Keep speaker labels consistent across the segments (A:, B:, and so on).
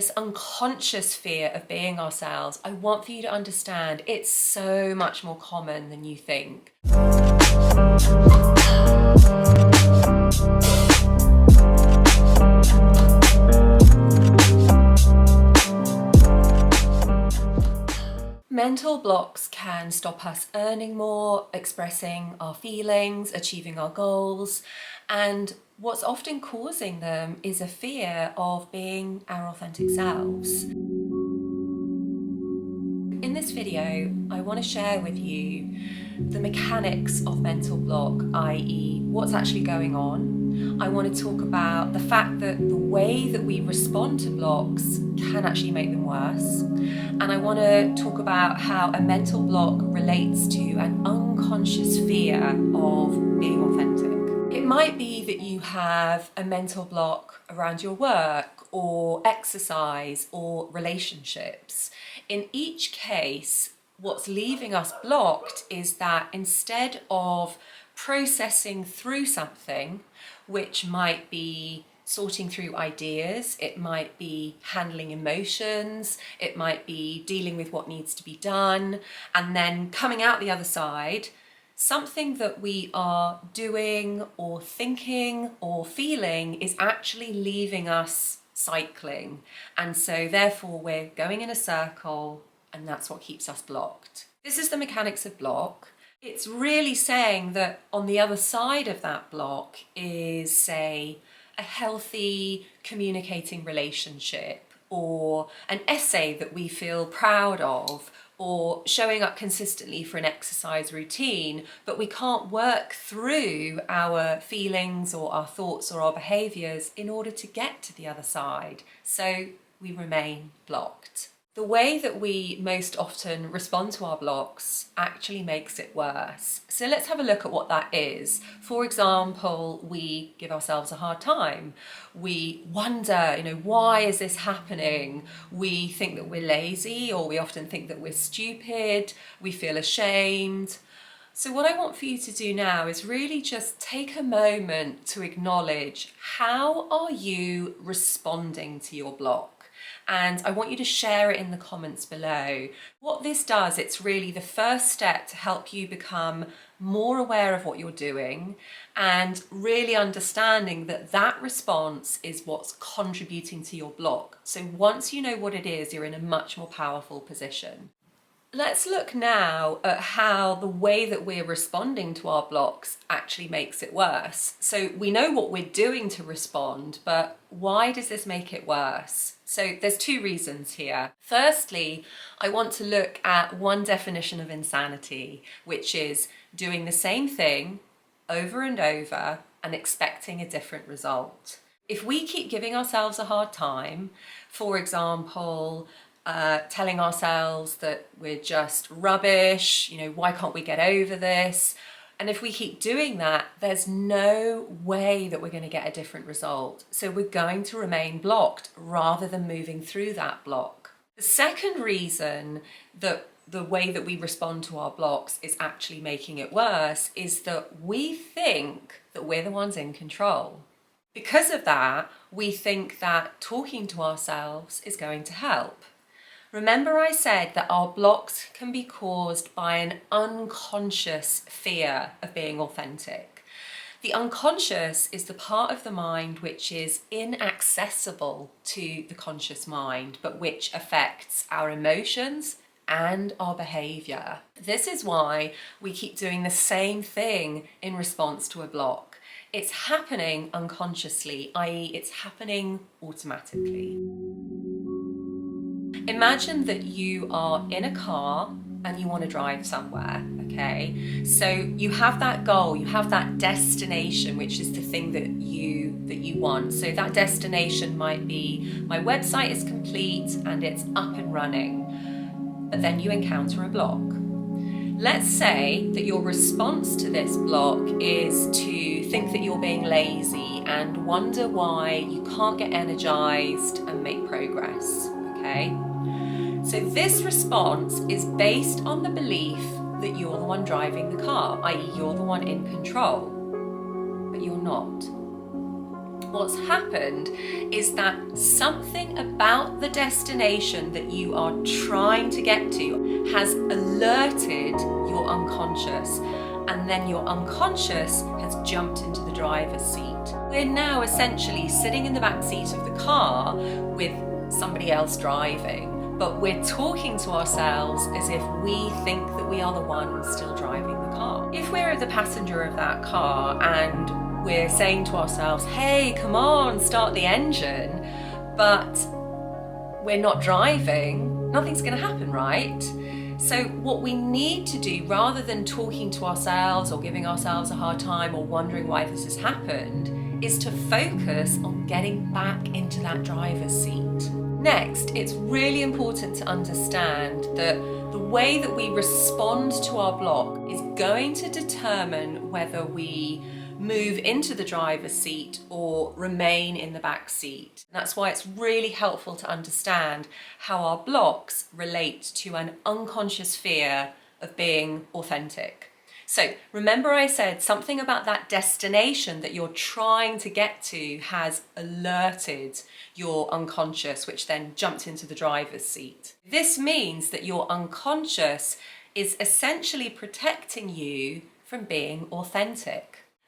A: This unconscious fear of being ourselves, I want for you to understand it's so much more common than you think. Mental blocks can stop us earning more, expressing our feelings, achieving our goals, and what's often causing them is a fear of being our authentic selves. In this video, I want to share with you the mechanics of mental block, i.e. what's actually going on. I want to talk about the fact that the way that we respond to blocks can actually make them worse. And I want to talk about how a mental block relates to an unconscious fear of being authentic. It might be that you have a mental block around your work or exercise or relationships. In each case, what's leaving us blocked is that instead of processing through something, which might be sorting through ideas, it might be handling emotions, it might be dealing with what needs to be done, and then coming out the other side, something that we are doing or thinking or feeling is actually leaving us cycling. And so therefore we're going in a circle, and that's what keeps us blocked. This is the mechanics of block. It's really saying that on the other side of that block is, say, a healthy communicating relationship, or an essay that we feel proud of, or showing up consistently for an exercise routine, but we can't work through our feelings or our thoughts or our behaviours in order to get to the other side. So we remain blocked. The way that we most often respond to our blocks actually makes it worse. So let's have a look at what that is. For example, we give ourselves a hard time. We wonder, why is this happening? We think that we're lazy, or we often think that we're stupid. We feel ashamed. So what I want for you to do now is really just take a moment to acknowledge, how are you responding to your block? And I want you to share it in the comments below. What this does, it's really the first step to help you become more aware of what you're doing and really understanding that that response is what's contributing to your block. So once you know what it is, you're in a much more powerful position. Let's look now at how the way that we're responding to our blocks actually makes it worse. So we know what we're doing to respond, but why does this make it worse? So there's two reasons here. Firstly, I want to look at one definition of insanity, which is doing the same thing over and over and expecting a different result. If we keep giving ourselves a hard time, for example, telling ourselves that we're just rubbish, why can't we get over this? And if we keep doing that, there's no way that we're going to get a different result. So we're going to remain blocked rather than moving through that block. The second reason that the way that we respond to our blocks is actually making it worse is that we think that we're the ones in control. Because of that, we think that talking to ourselves is going to help. Remember I said that our blocks can be caused by an unconscious fear of being authentic. The unconscious is the part of the mind which is inaccessible to the conscious mind, but which affects our emotions and our behaviour. This is why we keep doing the same thing in response to a block. It's happening unconsciously, i.e. it's happening automatically. Imagine that you are in a car and you want to drive somewhere, okay? So you have that goal, you have that destination, which is the thing that you want. So that destination might be, my website is complete and it's up and running, but then you encounter a block. Let's say that your response to this block is to think that you're being lazy and wonder why you can't get energized and make progress, okay? So this response is based on the belief that you're the one driving the car, i.e. you're the one in control, but you're not. What's happened is that something about the destination that you are trying to get to has alerted your unconscious, and then your unconscious has jumped into the driver's seat. We're now essentially sitting in the back seat of the car with somebody else driving, but we're talking to ourselves as if we think that we are the ones still driving the car. If we're the passenger of that car and we're saying to ourselves, hey, come on, start the engine, but we're not driving, nothing's going to happen, right? So what we need to do, rather than talking to ourselves or giving ourselves a hard time or wondering why this has happened, is to focus on getting back into that driver's seat. Next, it's really important to understand that the way that we respond to our block is going to determine whether we move into the driver's seat or remain in the back seat. That's why it's really helpful to understand how our blocks relate to an unconscious fear of being authentic. So remember I said something about that destination that you're trying to get to has alerted your unconscious, which then jumped into the driver's seat. This means that your unconscious is essentially protecting you from being authentic.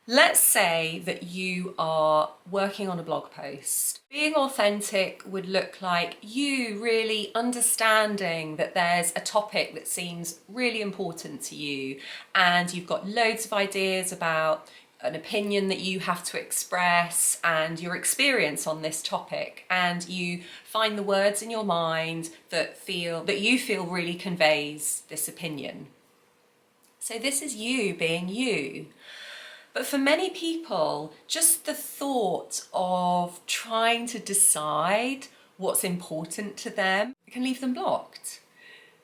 A: Let's say that you are working on a blog post. Being authentic would look like you really understanding that there's a topic that seems really important to you, and you've got loads of ideas about an opinion that you have to express and your experience on this topic, and you find the words in your mind that you feel really conveys this opinion. So this is you being you. But for many people, just the thought of trying to decide what's important to them can leave them blocked.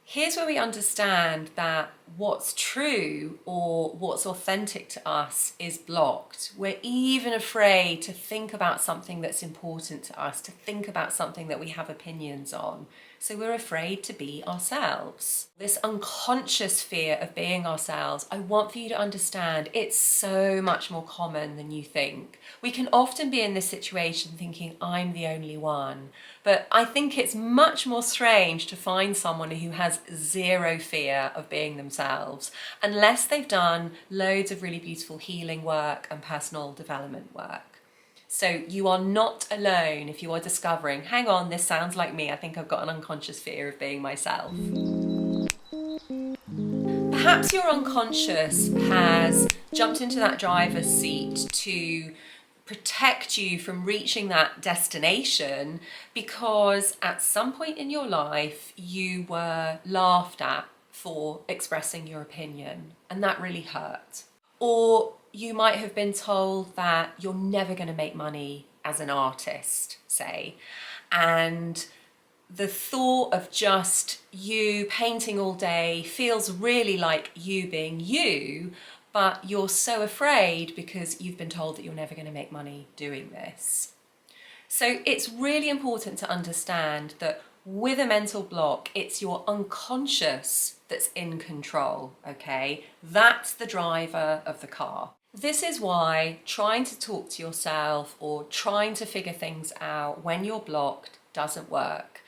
A: Here's where we understand that what's true or what's authentic to us is blocked. We're even afraid to think about something that's important to us, to think about something that we have opinions on. So we're afraid to be ourselves. This unconscious fear of being ourselves, I want for you to understand, it's so much more common than you think. We can often be in this situation thinking, I'm the only one. But I think it's much more strange to find someone who has zero fear of being themselves, unless they've done loads of really beautiful healing work and personal development work. So you are not alone if you are discovering, hang on, this sounds like me, I think I've got an unconscious fear of being myself. Perhaps your unconscious has jumped into that driver's seat to protect you from reaching that destination because at some point in your life you were laughed at for expressing your opinion, and that really hurt. Or you might have been told that you're never going to make money as an artist, say, and the thought of just you painting all day feels really like you being you, but you're so afraid because you've been told that you're never going to make money doing this. So it's really important to understand that with a mental block, it's your unconscious that's in control, okay? That's the driver of the car. This is why trying to talk to yourself or trying to figure things out when you're blocked doesn't work.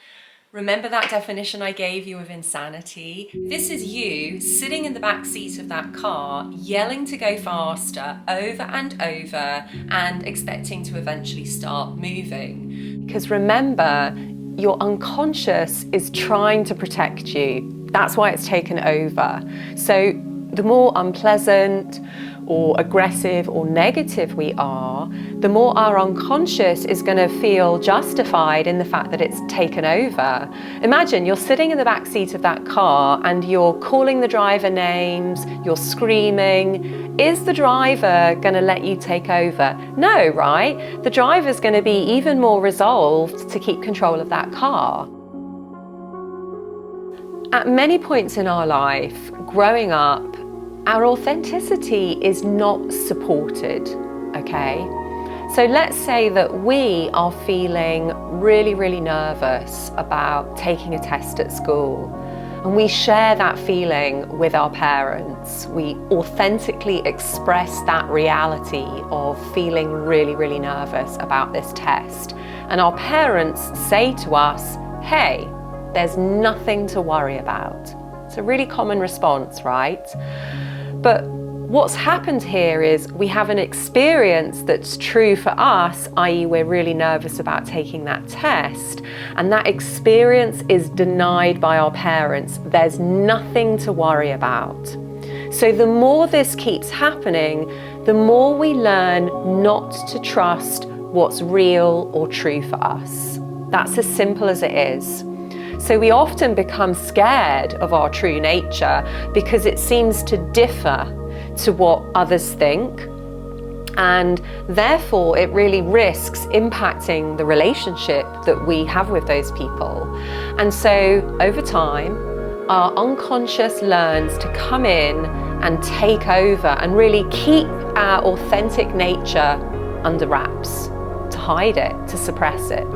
A: Remember that definition I gave you of insanity? This is you sitting in the back seat of that car, yelling to go faster over and over and expecting to eventually start moving. Because remember, your unconscious is trying to protect you. That's why it's taken over. So the more unpleasant or aggressive or negative we are, the more our unconscious is going to feel justified in the fact that it's taken over. Imagine you're sitting in the back seat of that car and you're calling the driver names, you're screaming. Is the driver going to let you take over? No, right? The driver's going to be even more resolved to keep control of that car. At many points in our life, growing up, our authenticity is not supported, okay? So let's say that we are feeling really, really nervous about taking a test at school. And we share that feeling with our parents. We authentically express that reality of feeling really, really nervous about this test. And our parents say to us, hey, there's nothing to worry about. It's a really common response, right? But what's happened here is we have an experience that's true for us, i.e. we're really nervous about taking that test, and that experience is denied by our parents. There's nothing to worry about. So the more this keeps happening, the more we learn not to trust what's real or true for us. That's as simple as it is. So we often become scared of our true nature because it seems to differ to what others think, and therefore it really risks impacting the relationship that we have with those people. And so over time, our unconscious learns to come in and take over and really keep our authentic nature under wraps, to hide it, to suppress it.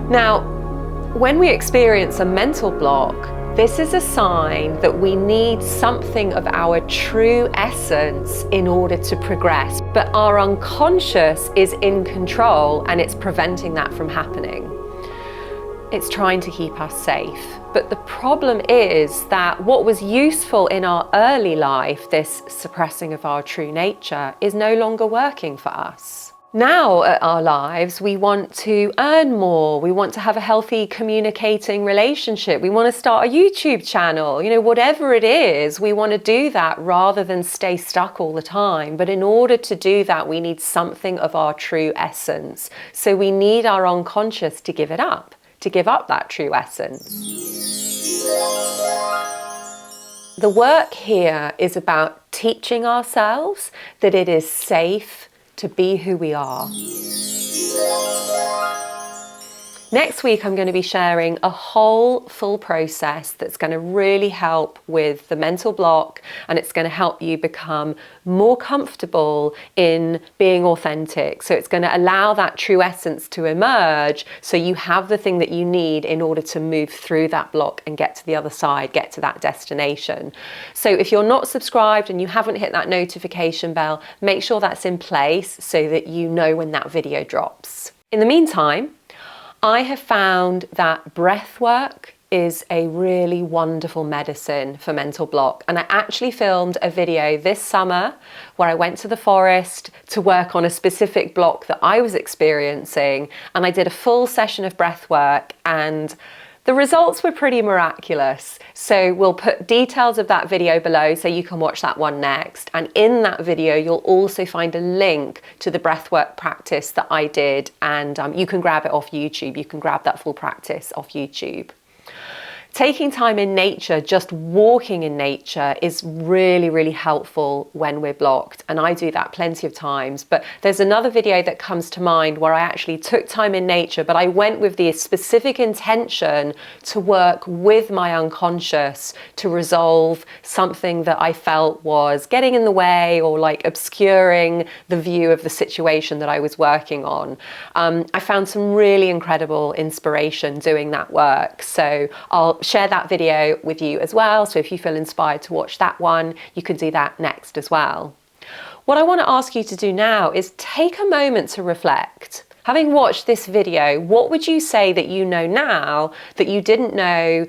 A: Now, when we experience a mental block, this is a sign that we need something of our true essence in order to progress. But our unconscious is in control and it's preventing that from happening. It's trying to keep us safe. But the problem is that what was useful in our early life, this suppressing of our true nature, is no longer working for us. Now at our lives, we want to earn more. We want to have a healthy communicating relationship. We want to start a YouTube channel. You know, whatever it is, we want to do that rather than stay stuck all the time. But in order to do that, we need something of our true essence. So we need our unconscious to give it up, to give up that true essence. The work here is about teaching ourselves that it is safe to be who we are. Next week, I'm going to be sharing a whole full process that's going to really help with the mental block, and it's going to help you become more comfortable in being authentic. So it's going to allow that true essence to emerge, so you have the thing that you need in order to move through that block and get to the other side, get to that destination. So if you're not subscribed and you haven't hit that notification bell, make sure that's in place so that you know when that video drops. In the meantime, I have found that breath work is a really wonderful medicine for mental block. And I actually filmed a video this summer where I went to the forest to work on a specific block that I was experiencing. And I did a full session of breath work, and the results were pretty miraculous. So we'll put details of that video below so you can watch that one next. And in that video, you'll also find a link to the breathwork practice that I did, and you can grab it off YouTube. You can grab that full practice off YouTube. Taking time in nature, just walking in nature, is really, really helpful when we're blocked. And I do that plenty of times. But there's another video that comes to mind where I actually took time in nature, but I went with the specific intention to work with my unconscious to resolve something that I felt was getting in the way or like obscuring the view of the situation that I was working on. I found some really incredible inspiration doing that work. So I'll share that video with you as well. So if you feel inspired to watch that one, you can do that next as well. What I want to ask you to do now is take a moment to reflect. Having watched this video, what would you say that you know now that you didn't know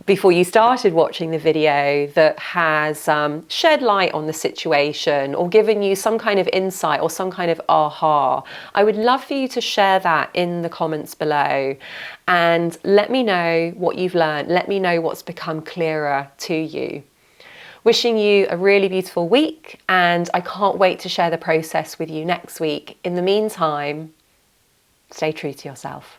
A: before you started watching the video, that has shed light on the situation or given you some kind of insight or some kind of aha? I would love for you to share that in the comments below and let me know what you've learned. Let me know what's become clearer to you. Wishing you a really beautiful week, and I can't wait to share the process with you next week. In the meantime, stay true to yourself.